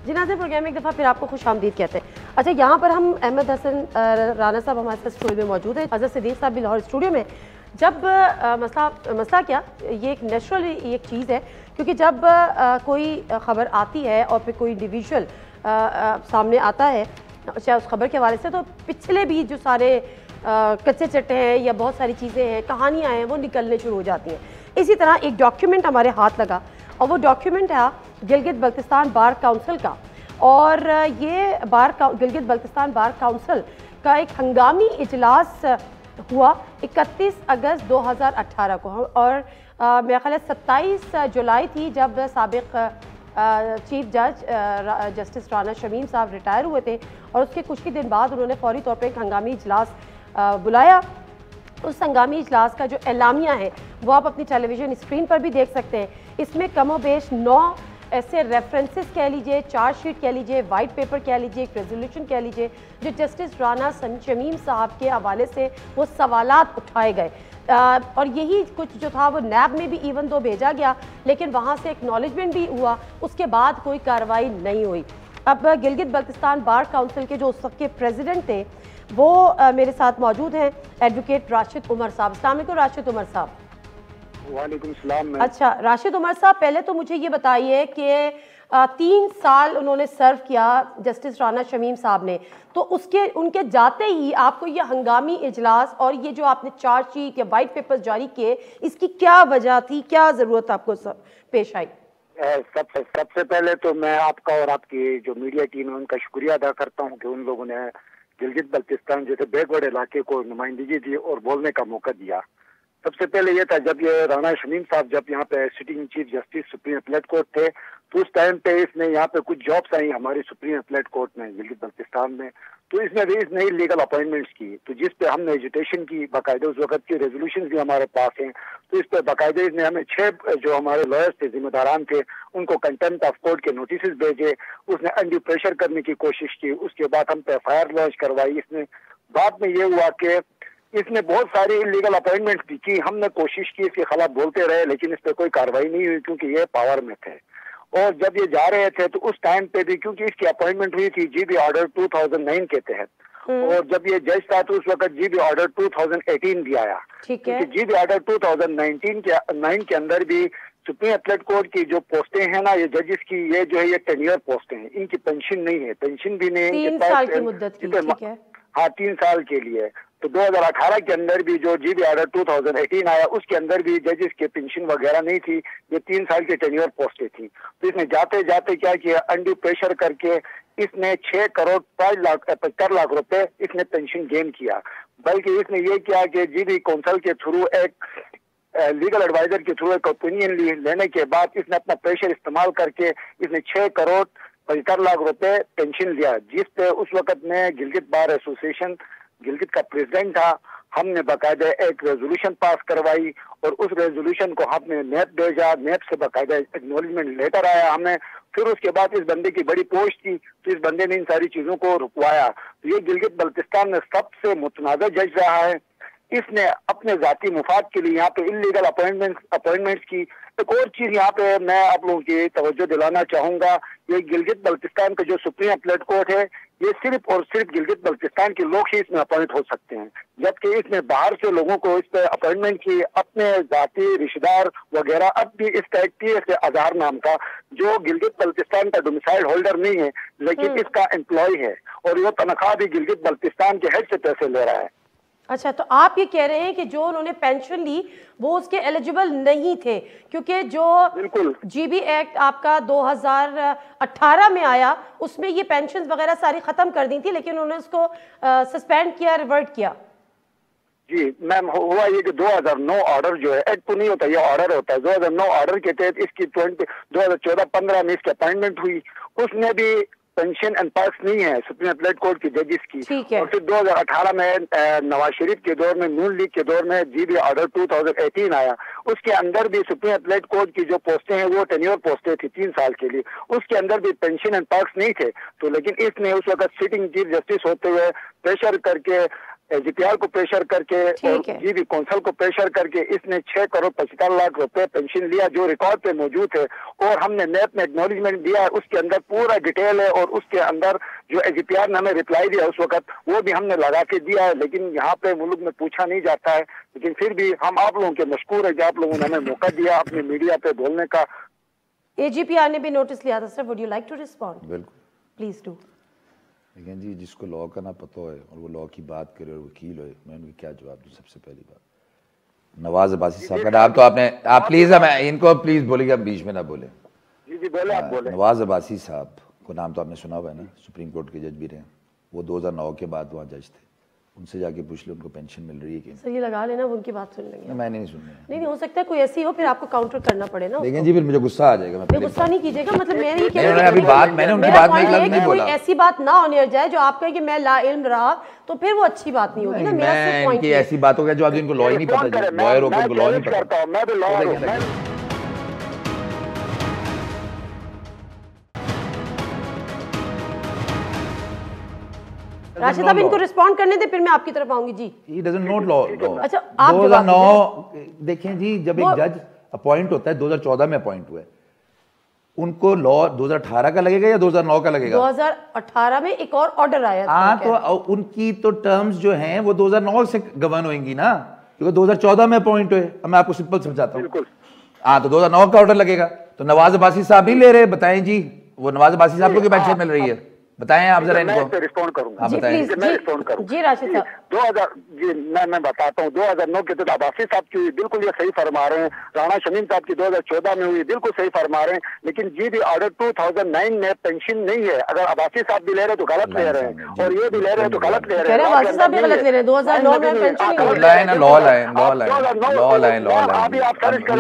जी नाज़रीन, प्रोग्राम में एक दफ़ा फिर आपको खुश आमदीद कहते हैं। अच्छा, यहाँ पर हम अहमद हसन राना साहब हमारे साथ स्टूडियो में मौजूद है, हज़रत सिद्दीक़ साहब भी लाहौर स्टूडियो में। जब मसला क्या, ये एक नेचुरल एक चीज़ है, क्योंकि जब कोई ख़बर आती है और फिर कोई इंडिविजुअल सामने आता है, चाहे उस खबर के हवाले से, तो पिछले भी जो सारे कच्चे चट्टे हैं या बहुत सारी चीज़ें हैं, कहानियाँ हैं, वो निकलने शुरू हो जाती हैं। इसी तरह एक डॉक्यूमेंट हमारे हाथ लगा, और वो डॉक्यूमेंट है गिलगित बल्तिस्तान बार काउंसिल का। और ये गिलगित बल्तिस्तान बार काउंसिल का एक हंगामी इजलास हुआ 31 अगस्त 2018 को, और मेरा ख्याल है 27 जुलाई थी जब साबिक चीफ जज जस्टिस राना शमीम साहब रिटायर हुए थे, और उसके कुछ ही दिन बाद उन्होंने फौरी तौर पर एक हंगामी इजलास बुलाया। उस हंगामी इजलास का जो एलामिया है वो आप अपनी टेलीविज़न स्क्रीन पर भी देख सकते हैं। इसमें कमोबेश 9 ऐसे रेफरेंसेस कह लीजिए, चार्जशीट कह लीजिए, वाइट पेपर कह लीजिए, एक रेजोल्यूशन कह लीजिए, जो जस्टिस राना शमीम साहब के हवाले से वो सवालात उठाए गए। और यही कुछ जो था वो नैब में भी इवन दो भेजा गया, लेकिन वहाँ से एक्नॉलेजमेंट भी हुआ, उसके बाद कोई कार्रवाई नहीं हुई। अब गिलगित बल्तिस्तान बार काउंसिल के जो उस वक्त के प्रेसिडेंट थे वो मेरे साथ मौजूद हैं, एडवोकेट राशिद उमर साहब। अस्सलाम वालेकुम राशिद उमर साहब। वालेकुम सलाम। अच्छा राशिद उमर साहब, पहले तो मुझे ये बताइए कि 3 साल उन्होंने सर्व किया जस्टिस राना शमीम साहब ने, तो उनके जाते ही आपको ये हंगामी इजलास और ये जो आपने चार्जशीट या वाइट पेपर्स जारी किए, इसकी क्या वजह थी, क्या ज़रूरत आपको पेश आई? सबसे पहले तो मैं आपका और आपकी जो मीडिया टीम है उनका शुक्रिया अदा करता हूँ कि उन लोगों ने गिलगित बल्तिस्तान जैसे बैकवर्ड इलाके को नुमाइंदगी दी और बोलने का मौका दिया। सबसे पहले ये था, जब ये राना शमीम साहब जब यहाँ पे sitting chief justice supreme appellate court थे, तो उस टाइम पे इसने यहाँ पे कुछ जॉब्स आई हमारी सुप्रीम अपीलेट कोर्ट में गिलगित बल्तिस्तान में, तो इसने भी नई लीगल अपॉइंटमेंट्स की, तो जिस पे हमने एजुटेशन की बाकायदा उस वक्त की रेजोल्यूशन भी हमारे पास हैं, तो इस पे बाकायदा इसने हमें 6 जो हमारे लॉयर्स थे, जिम्मेदारान थे, उनको कंटेम्प्ट ऑफ कोर्ट के नोटिस भेजे। उसने अनड्यू प्रेशर करने की कोशिश की, उसके बाद हम पे एफआईआर लॉन्च करवाई। इसने बाद में ये हुआ कि इसने बहुत सारी इलीगल अपॉइंटमेंट्स भी की, हमने कोशिश की इसके खिलाफ बोलते रहे, लेकिन इस पर कोई कार्रवाई नहीं हुई क्योंकि ये पावर में थे। और जब ये जा रहे थे तो उस टाइम पे भी, क्योंकि इसकी अपॉइंटमेंट हुई थी जीबी ऑर्डर 2009 के तहत, और जब ये जज था तो उस वक्त जीबी ऑर्डर 2018 भी आया, क्योंकि जीबी ऑर्डर 2009 के अंदर भी सुप्रीम अपीलेट कोर्ट की जो पोस्टें हैं ना, ये जजेस की, ये जो है ये टेन्योर पोस्टें हैं, इनकी पेंशन नहीं है, पेंशन भी नहीं है 3 साल की मुद्दत की, ठीक है। हाँ, 3 साल के लिए। तो 2018 के अंदर भी जो जीबी ऑर्डर 2018 आया, उसके अंदर भी जजेस के पेंशन वगैरह नहीं थी, ये 3 साल की टेन्योर पोस्टें थी। तो इसने जाते जाते क्या किया, अंडू प्रेशर करके इसने 6 करोड़ 75 लाख रुपए इसने पेंशन गेन किया। बल्कि इसने ये किया कि जीबी काउंसिल के थ्रू एक लीगल एडवाइजर के थ्रू एक ओपिनियन लेने के बाद इसने अपना प्रेशर इस्तेमाल करके इसने 6 करोड़ 75 लाख रुपए पेंशन लिया, जिस पे उस वक्त में गिलगित बार एसोसिएशन गिलगित का प्रेसिडेंट था। हमने बाकायदा एक रेजोल्यूशन पास करवाई और उस रेजोल्यूशन को हमने नेप भेजा, नेप से बाकायदा एक्नॉलेजमेंट लेटर आया हमें। फिर उसके बाद इस बंदे की बड़ी पोस्ट थी, तो इस बंदे ने इन सारी चीजों को रुकवाया। तो ये गिलगित बल्तिस्तान में सबसे मुतनाज़ जज रहा है। इसने अपने जाती मुफाद के लिए यहाँ पे इलीगल अपॉइंटमेंट्स की। एक और चीज यहाँ पे मैं आप लोगों की तवज्जो दिलाना चाहूंगा, ये गिलगित बल्तिस्तान का जो सुप्रीम अपीलेट कोर्ट है, ये सिर्फ और सिर्फ गिलगित बल्तिस्तान के लोग ही इसमें अपॉइंट हो सकते हैं, जबकि इसने बाहर से लोगों को इस पे अपॉइंटमेंट की, अपने जाती रिश्तेदार वगैरह। अब भी इसका एक TS आधार नाम का जो गिलगित बल्तिस्तान का डोमिसाइल होल्डर नहीं है, लेकिन इसका एम्प्लॉय है और ये तनख्वाह भी गिलगित बल्तिस्तान के हेड से पैसे ले रहा है। अच्छा, तो आप ये कह रहे हैं कि जो उन्होंने पेंशन ली वो उसके एलिजिबल नहीं थे, क्योंकि जो जीबी एक्ट आपका 2018 में आया उसमें ये पेंशन वगैरह सारी खत्म कर दी थी, लेकिन उन्होंने उसको सस्पेंड किया, रिवर्ट किया। जी मैम, हुआ ये कि 2009 ऑर्डर जो है, एक्ट तो नहीं होता, ये ऑर्डर होता है। 2009 ऑर्डर के तहत इसकी 2014-15 में इसकी अपॉइंटमेंट हुई, उसमें भी पेंशन एंड पर्क्स नहीं है सुप्रीम अपीलेट कोर्ट की जजेस की। और फिर 2018 में नवाज शरीफ के दौर में, नून लीग के दौर में जीबी ऑर्डर 2018 आया, उसके अंदर भी सुप्रीम अपीलेट कोर्ट की जो पोस्टें हैं वो टेन्योर पोस्टें थी 3 साल के लिए, उसके अंदर भी पेंशन एंड पर्क्स नहीं थे। तो लेकिन इसने उस वक्त सिटिंग चीफ जस्टिस होते हुए प्रेशर करके, एजीपीआर को प्रेशर करके और जीबी काउंसिल को प्रेशर करके इसने 6 करोड़ 75 लाख रुपए पेंशन लिया, जो रिकॉर्ड पे मौजूद है। और हमने नेप में एक्नॉलेजमेंट दिया है, उसके अंदर पूरा डिटेल है, और उसके अंदर जो एजीपीआर ने हमें रिप्लाई दिया उस वक्त, वो भी हमने लगा के दिया है। लेकिन यहाँ पे मुल्क में पूछा नहीं जाता है, लेकिन फिर भी हम आप लोगों के मशकूर है कि आप लोगों ने हमें मौका दिया अपने मीडिया पे बोलने का। एजीपीआर ने भी नोटिस लिया था sir, would you like to respond? बिल्कुल, प्लीज डू। लेकिन जी, जिसको लॉ का ना पता है और वो लॉ की बात करे और वकील हो, मैं उनको क्या जवाब दूं? सबसे पहली बात, नवाज अब्बासी साहब का आप तो आप प्लीज इनको प्लीज बोलिए, बीच में ना बोले। जी बोले, आप बोले। नवाज अब्बासी साहब को नाम तो आपने सुना हुआ है ना, सुप्रीम कोर्ट के जज भी रहे, वो 2009 के बाद वहाँ जज थे, उनसे जाके पूछ लो उनको पेंशन मिल रही है कि सर? ये लगा लेना, उनकी बात सुन लेंगे। मैंने नहीं सुननी। नहीं, हो सकता है कोई ऐसी हो, फिर आपको काउंटर करना पड़े ना। लेकिन जी फिर मुझे गुस्सा आ जाएगा। मैं गुस्सा नहीं कीजिएगा, मतलब मैं नहीं, अभी बात मैंने उनकी बात में नहीं बोला। ऐसी बात ना होने जाए जो आप कहें कि मैं ला इल्म रहा, तो फिर वो अच्छी बात नहीं होगी ना। मेरा सिर्फ पॉइंट है ऐसी बातों का जो आप इनको लॉ ही नहीं पता, लॉयर होकर उनको लॉ नहीं पता। मैं भी लॉयर हूं। राशिद साहब इनको रिस्पॉन्ड करने दे, फिर मैं आपकी तरफ आऊंगी जी। He doesn't know law. अच्छा, आप 2009 देखें जी, जब एक जज अपॉइंट होता है, 2014 में अपॉइंट हुए, उनको लॉ 2018 का लगेगा या 2009 का लगेगा? 2018 में एक और ऑर्डर आया। हाँ, तो उनकी तो टर्म्स जो हैं वो 2009 से गवर्न होंगी ना, क्योंकि 2014 में अपॉइंट हुए। अब मैं आपको सिंपल समझाता हूँ। हाँ, तो 2009 का ऑर्डर लगेगा। तो नवाज अब्बासी साहब नहीं ले रहे, बताएं जी, वो नवाज अब्बासी साहब को क्यों पेंशन मिल रही है? बताएं आप जरा इनको। मैं रिस्पॉन्ड करूंगा जी, प्लीज, मैं रिस्पॉन्ड करूंगा जी। राशिद साहब 2000 जी मैं बताता हूँ, 2009 के तो अब्बासी साहब की बिल्कुल ये सही फरमा रहे हैं, राणा शमीम साहब की 2014 में हुई, बिल्कुल सही फरमा रहे हैं। लेकिन जीबी ऑर्डर 2009 में पेंशन नहीं है। अगर अब्बासी साहब भी ले रहे तो गलत ले रहे हैं, और ये भी ले रहे हैं तो गलत ले रहे हैं। अब्बासी साहब भी गलत ले रहे हैं। 2009 में पेंशन नहीं है। लॉ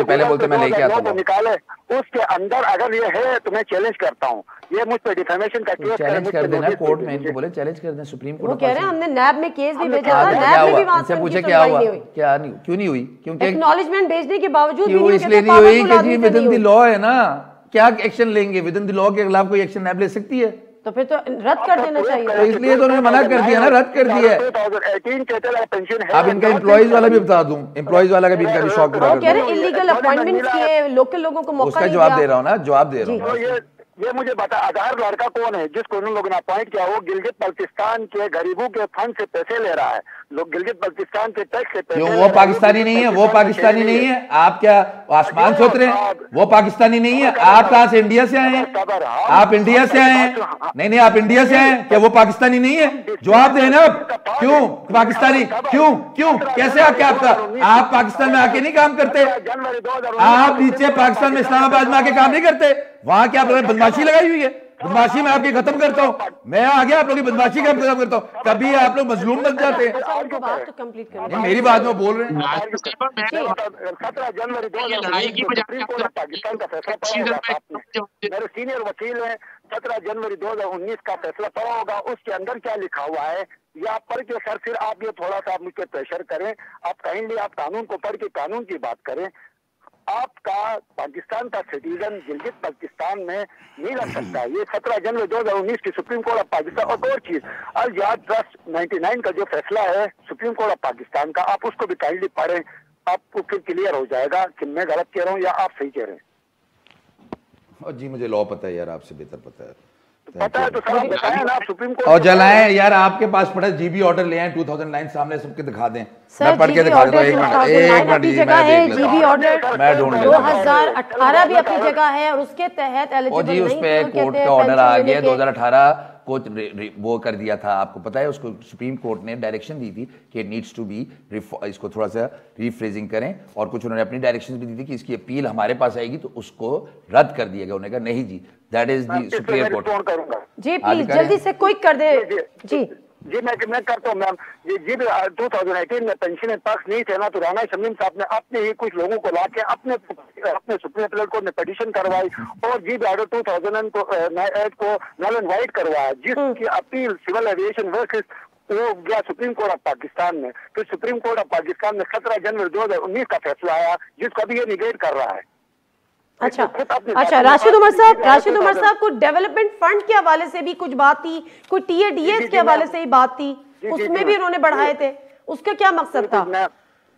पहले बोलते मैं लेके आता हूँ, निकाले उसके अंदर अगर ये है तो मैं चैलेंज करता हूँ, ये मुझ पर डिफेमेशन का केस चैलेंज कर देना कोर्ट में। इनको बोले चैलेंज कर दें सुप्रीम कोर्ट। वो कह रहे हैं हमने नैब में केस भी भेजा था, नैब में भी वहां से पूछे क्या हुआ, क्या नहीं, क्यों नहीं हुई? क्योंकि एक्नॉलेजमेंट भेजने के बावजूद क्यों इसलिए नहीं हुई कि जी विद इन द लॉ है ना, क्या एक्शन लेंगे? विद इन द लॉ के खिलाफ कोई एक्शन नैब ले सकती है? तो फिर तो रद्द कर देना चाहिए। तो इसलिए तो उन्होंने मना कर दिया ना, रद्द कर दिया। 2018 के तहत पेंशन है। अब इनका एम्प्लॉइज वाला भी बता दूं, एम्प्लॉइज वाला का भी इनका भी शौक पूरा कर दूं। कह रहे हैं इलीगल अपॉइंटमेंट्स किए, लोकल लोगों को मौका उसका जवाब दे रहा हूं ना, जवाब दे रहा हूं। ये मुझे बता, अजहर लड़का कौन है जिसको उन लोगों ने अपॉइंट किया? वो गिलगित बल्तिस्तान के गरीबों के फंड से पैसे ले रहा है। लोग गिलगित बल्तिस्तान के टैक्स से क्यों? वो पाकिस्तानी नहीं है, वो पाकिस्तानी नहीं है। आप क्या आसमान सोच रहे हैं? वो पाकिस्तानी नहीं है। आप कहां से? इंडिया से आए हैं? आप इंडिया से आए हैं? नहीं, आप इंडिया से आए हैं। क्या वो पाकिस्तानी नहीं है? जवाब दें ना। क्यों पाकिस्तानी? क्यों क्यों कैसे? आपका आप पाकिस्तान में आके नहीं काम करते? आप नीचे पाकिस्तान में इस्लामाबाद में आके काम नहीं करते? वहां क्या आप लोगों ने बदमाशी लगाई हुई है? बदमाशी में आपकी खत्म करता हूँ। मैं आ गया, आप लोगों की बदमाशी का खत्म करता हूँ। कभी आप लोग मजलूम बन जाते हैं। मेरी बात में बोल रहे हैं। 17 जनवरी 2019 पाकिस्तान का फैसला पड़ा होगा। मेरे सीनियर वकील हैं, 17 जनवरी 2019 का फैसला पड़ा होगा। उसके अंदर क्या लिखा हुआ है ये आप पढ़ के सर फिर आप ये थोड़ा सा मुझे प्रेशर करें। आप काइंडली आप कानून को पढ़ के कानून की बात करें। आपका पाकिस्तान का सिटीजन गिलगित बल्तिस्तान में नहीं रह सकता। ये 17 जनवरी 2019 की सुप्रीम कोर्ट ऑफ पाकिस्तान। और एक चीज, अल जिहाद ट्रस्ट 99 का जो फैसला है सुप्रीम कोर्ट ऑफ पाकिस्तान का, आप उसको भी काइंडली पढ़ें। आपको फिर क्लियर हो जाएगा कि मैं गलत कह रहा हूँ या आप सही कह रहे हैं। जी मुझे लॉ पता है यार, आपसे बेहतर पता है। पता है तो सर आप बताएं ना, आप सुप्रीम कोर्ट और जलाएं यार, आपके पास पड़ा जीबी ऑर्डर ले आए 2009 सामने सबके दिखा दें। मैं पढ़ के दिखा देता हूं। एक मिनट जगह है जीबी ऑर्डर, मैं ढूंढ लेता हूं। 2018 भी अपनी जगह है और उसके तहत एलिजिबल नहीं। उस पे कोर्ट का ऑर्डर आ गया 2018 को वो कर दिया था। आपको पता है उसको सुप्रीम कोर्ट ने डायरेक्शन दी थी कि नीड्स टू बी, इसको थोड़ा सा रीफ्रेजिंग करें। और कुछ उन्होंने अपनी डायरेक्शन भी दी थी कि इसकी अपील हमारे पास आएगी तो उसको रद्द कर दिया गया। उन्होंने कहा नहीं जी, that is the Supreme Court. जी प्लीज जल्दी से क्विक कर दे। जी जी मैं करता हूँ मैम। जी 2018 में पेंशन पक्ष नहीं थे ना, तो राना शमीम साहब ने अपने ही कुछ लोगों को लाके अपने सुप्रीम अपीलेट कोर्ट में पिटीशन करवाई और जी ऑर्डर 2008 को नल एंड वाइट करवाया, जिसकी अपील सिविल एविएशन वर्कर्स वो गया सुप्रीम कोर्ट ऑफ पाकिस्तान में। फिर सुप्रीम कोर्ट ऑफ पाकिस्तान में 17 जनवरी 2019 का फैसला आया जिसको अभी ये निगेट कर रहा है। अच्छा राशिद उमर साहब को डेवलपमेंट फंड के हवाले से भी कुछ बात थी, कोई TADS के हवाले से ही बात थी, उसमें भी उन्होंने बढ़ाए थे, उसका क्या मकसद था?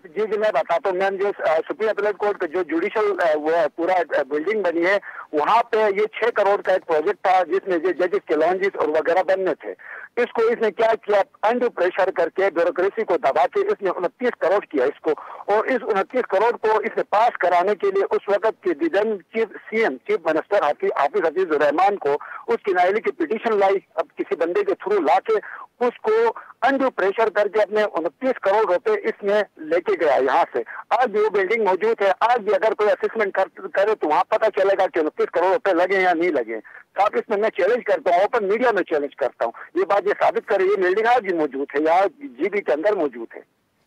जी मैं बताता हूँ मैम। जो सुप्रीम अपीलेट कोर्ट का जो जुडिशल वो है पूरा बिल्डिंग बनी है, वहाँ पे ये 6 करोड़ का एक प्रोजेक्ट था जिसमें जो जजेस के लॉन्जेस और वगैरह बनने थे। इसको इसने क्या किया, अंडर प्रेशर करके ब्यूरोक्रेसी को दबा के इसने 29 करोड़ किया इसको। और इस 29 करोड़ को इसने पास कराने के लिए उस वक्त के दिन चीफ मिनिस्टर हाफिज हफीजुर रहमान को उसकी नायली की पिटीशन लाई, अब किसी बंदे के थ्रू ला के उसको अंडर प्रेशर करके अपने 29 करोड़ रुपए इसने लेके गया यहाँ से। आज भी वो बिल्डिंग मौजूद है। आज भी अगर कोई असेसमेंट करे तो वहाँ पता चलेगा कि 29 करोड़ रुपए लगे या नहीं लगे। साथ इसमें मैं चैलेंज करता हूँ, ओपन मीडिया में चैलेंज करता हूँ, ये बात ये साबित करे ये बिल्डिंग आज भी मौजूद है, यहाँ जीबी के अंदर मौजूद है।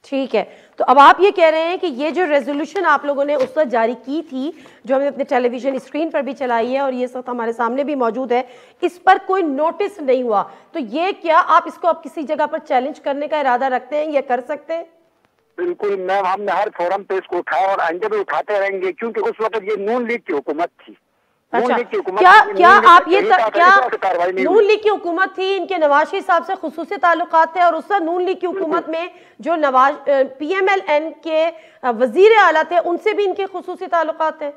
ठीक है, तो अब आप ये कह रहे हैं कि ये जो रेजोल्यूशन आप लोगों ने उस वक्त जारी की थी, जो हमने अपने टेलीविजन स्क्रीन पर भी चलाई है और ये सब हमारे सामने भी मौजूद है, इस पर कोई नोटिस नहीं हुआ, तो ये क्या आप इसको अब किसी जगह पर चैलेंज करने का इरादा रखते हैं, ये कर सकते हैं? बिल्कुल मैम, हमने हर फोरम पे इसको उठाया और आगे भी उठाते रहेंगे, क्योंकि उस वक्त ये नून लीग की हुकूमत थी। अच्छा, क्या आप ये क्या नून लीग की हुकूमत थी, इनके नवाज शरीफ साहब से खुसूसी ताल्लुकात थे और उस वक्त नून लीग की हुकूमत में जो PMLN के वजीर आला थे उनसे भी इनके खुसूसी ताल्लुकात थे?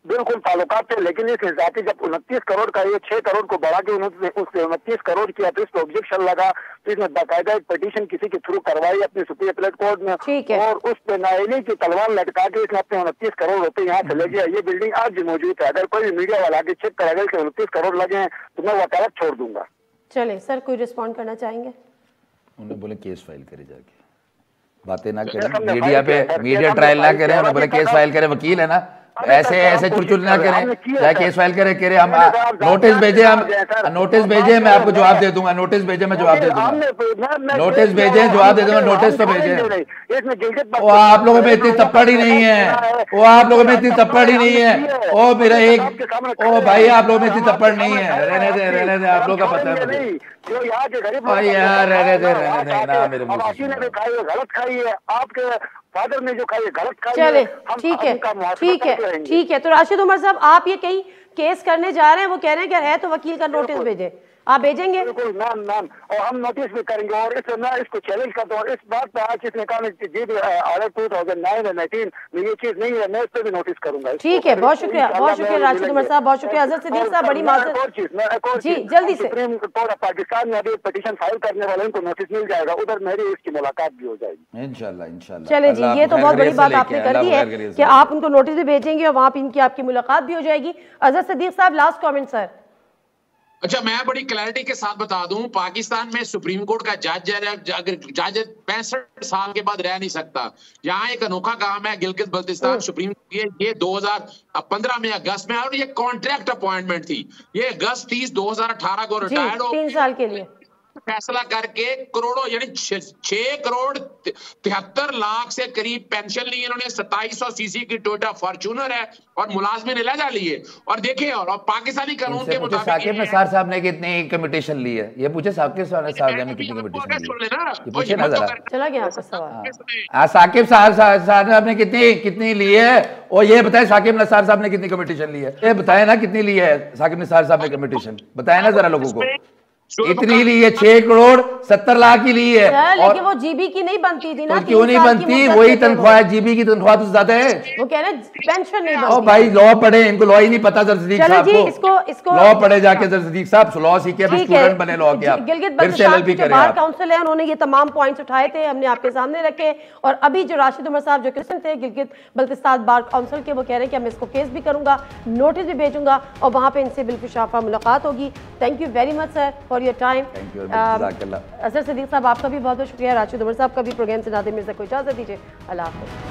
बिल्कुल ताल्लुकात थे, लेकिन इस हिसाब जब 29 करोड़ का ये 6 करोड़ को बढ़ा के उन्होंने उससे 29 करोड़ किया तो इसको ऑब्जेक्शन लगा, तो इसने बाकायदा एक पिटीशन किसी के थ्रू करवाई अपने सुप्रीम अपीलेट कोर्ट में और उस पे नायली की तलवार लटका के इसने अपने 29 करोड़ रुपए यहाँ से ले गया। ये बिल्डिंग आज भी मौजूद है, अगर कोई भी मीडिया वाला आगे चेक करेगा कि 29 करोड़ लगे हैं तो मैं वकालत छोड़ दूंगा। चले सर, कोई रिस्पॉन्ड करना चाहेंगे? उन्होंने बोले केस फाइल करे, जाके बातें ना करें, मीडिया पे मीडिया ट्रायल ना करें, उन्होंने बोले केस फाइल करें, वकील है ना, ऐसे चुलचुल ना करें, चाहे केस फाइल करे हम नोटिस भेजे, हम नोटिस भेजे, मैं आपको जवाब दे दूंगा, नोटिस भेजे मैं जवाब दे दूंगा, नोटिस भेजे जवाब दे दूंगा, नोटिस तो भेजे। वो आप लोगों में इतनी तप्पड़ ही नहीं है, वो आप लोगों में इतनी तप्पड़ ही नहीं है, ओ मेरा एक ओ भाई आप लोगों में इतनी तप्पड़ नहीं है, रहने दे, आप लोग का पता है मुझे, जो यहाँ के गरीब यार रहने दे ना, मेरे ने भी खाई गलत खाई है, आपके फादर ने जो खाई गलत खाई। चले ठीक है, तो राशिद उमर साहब आप ये कहीं केस करने जा रहे हैं, वो कह रहे हैं कि है तो वकील का नोटिस भेजे, आप भेजेंगे? बिल्कुल मैम मैम, और हम नोटिस भी करेंगे। और इस मैं इसको चैलेंज करता हूँ इस बात पे। आज इसने कहा जी ऑर्डर 2009 और 19 में ये चीज नहीं है, मैं इस पे भी नोटिस करूंगा। ठीक है, बहुत शुक्रिया राशिद उमर साहब, बहुत शुक्रिया। अजहर सिद्दीक साहब, बड़ी माजरत। और चीज जी जल्दी से सुप्रीम कोर्ट ऑफ पाकिस्तान में अभी पिटीशन फाइल करने वाले उनको नोटिस मिल जाएगा, उधर मेरी इसकी मुलाकात भी हो जाएगी इंशाल्लाह इंशाल्लाह। चले जी, ये तो बहुत बड़ी बात आपने कर दी है कि आप उनको नोटिस भी भेजेंगे और वहां पे इनकी आपकी मुलाकात भी हो जाएगी। अजहर सिद्दीक साहब, लास्ट कमेंट सर। अच्छा, मैं बड़ी क्लैरिटी के साथ बता दूं, पाकिस्तान में सुप्रीम कोर्ट का जज है, अगर जज 65 साल के बाद रह नहीं सकता। यहाँ एक अनोखा काम है गिलगित बल्तिस्तान सुप्रीम कोर्ट, ये 2015 में अगस्त में, और ये कॉन्ट्रैक्ट अपॉइंटमेंट थी। ये अगस्त 30 2018 को रिटायर्ड हो 3 साल के लिए फैसला करके करोड़ों यानी 6 करोड़ 73 लाख से करीब पेंशन ली इन्होंने। 2700 सीसी की टोयोटा फॉर्च्यूनर है और मुलाजमिन इलाजा लिए। और देखिए, और पाकिस्तानी कानून के मुताबिक साकिब नसार साहब ने कितनी कमिटेशन ली है, ये पूछे साकिब साहब ने कितनी कमिटेशन ली है, पूछे ना जरा। चला गया आपका सवाल। साकिब साहब ने कितनी ली है, और ये बताए साकिब नसार साहब ने कितनी कमिटेशन ली है, ये बताए ना कितनी ली है साकिब नसार साहब ने कमिटेशन, बताए ना जरा लोगों को। इतनी ली है, 6 करोड़ 70 लाख की ली है। लेकिन वो जीबी की नहीं बनती थी ना, तो क्यों नहीं बनती? वही तनख्वाह है, जीबी की तनख्वाह तो ज्यादा है। वो कह रहे पेंशन नहीं बनती। ओ भाई, लॉ पढ़े, इनको लॉ ही नहीं पता सदीक साहब को। इसको लॉ पढ़े जाके सदीक साहब, लॉ सीखे, अभी स्टूडेंट बने लॉ के। आप गिलगित फिर से एलएलबी करें। बार काउंसिल है, उन्होंने ये तमाम पॉइंट्स उठाए थे, हमने आपके सामने रखे। और अभी जो राशिद उमर साहब जो क्रिश्चियन थे गिलगित बल्तिस्तान बार काउंसिल के, वो कह रहे हैं कि मैं इसको केस भी करूंगा, नोटिस भी भेजूंगा और वहां पे इनसे बिल्कुशाफा मुलाकात होगी। Thank you very much sir for your time. Azhar Siddiq sahab, आपका भी बहुत बहुत शुक्रिया। राशिद उमर साहब का भी। प्रोग्राम से नादिर मिर्जा को इजाजत दीजिए। अल्लाह हाफ़िज़।